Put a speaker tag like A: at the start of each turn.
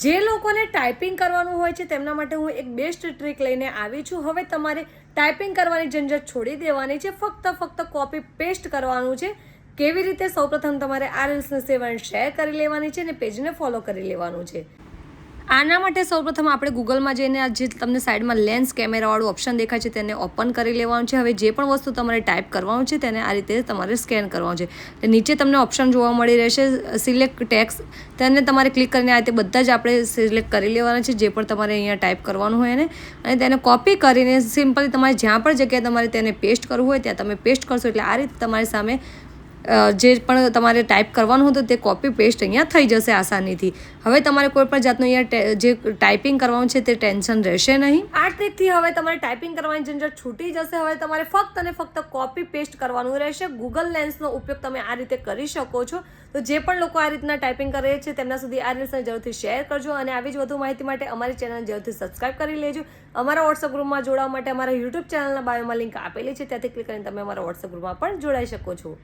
A: જે લોકોને ટાઈપિંગ કરવાનું હોય છે તેમના માટે હું એક બેસ્ટ ટ્રીક લઈને આવી છું. હવે તમારે ટાઈપિંગ કરવાની ઝંઝટ છોડી દેવાની છે, ફક્ત કોપી પેસ્ટ કરવાનું છે. કેવી રીતે? સૌપ્રથમ તમારે આ રીલ્સને સેવ એન્ડ શેર કરી લેવાની છે અને પેજને ફોલો કરી લેવાનું છે. આના માટે સૌપ્રથમ આપણે ગૂગલમાં જઈને આ જે તમને સાઈડમાં લેન્સ કેમેરાવાળું ઓપ્શન દેખાય છે તેને ઓપન કરી લેવાનું છે. હવે જે પણ વસ્તુ તમારે ટાઈપ કરવાનું છે તેને આ રીતે તમારે સ્કેન કરવાનું છે. નીચે તમને ઓપ્શન જોવા મળી રહેશે સિલેક્ટ ટેક્સ્ટ, તેને તમારે ક્લિક કરીને આ રીતે બધા જ આપણે સિલેક્ટ કરી લેવાના છે જે પણ તમારે અહીંયા ટાઈપ કરવાનું હોય એને, અને તેને કોપી કરીને સિમ્પલી તમારે જ્યાં પણ જગ્યાએ તમારે તેને પેસ્ટ કરવું હોય ત્યાં તમે પેસ્ટ કરશો એટલે આ રીતે તમારી સામે જે પણ તમારે ટાઈપ કરવાનું હતું તે કોપી પેસ્ટ અહીંયા થઈ જશે આસાનીથી. હવે તમારે કોઈ પણ જાતનું અહીંયા જે ટાઈપિંગ કરવાનું છે તે ટેન્શન રહેશે નહીં. આ ટ્રીકથી હવે તમારે ટાઈપિંગ કરવાની ઝંઝટ છૂટી જશે. હવે તમારે ફક્ત અને ફક્ત કોપી પેસ્ટ કરવાનું રહેશે. ગૂગલ લેન્સનો ઉપયોગ તમે આ રીતે કરી શકો છો. તો જે પણ લોકો આ રીતના ટાઈપિંગ કરે છે તેમના સુધી આ રીલ્સને જરૂરથી શેર કરજો અને આવી જ વધુ માહિતી માટે અમારી ચેનલ જરૂરથી સબસ્ક્રાઈબ કરી લેજો. અમારા વોટ્સઅપ ગ્રુપમાં જોડાવા માટે અમારા યુટ્યુબ ચેનલના બાયોમાં લિંક આપેલી છે, ત્યાંથી ક્લિક કરીને તમે અમારા વોટ્સઅપ ગ્રુપમાં પણ જોડાઈ શકો છો.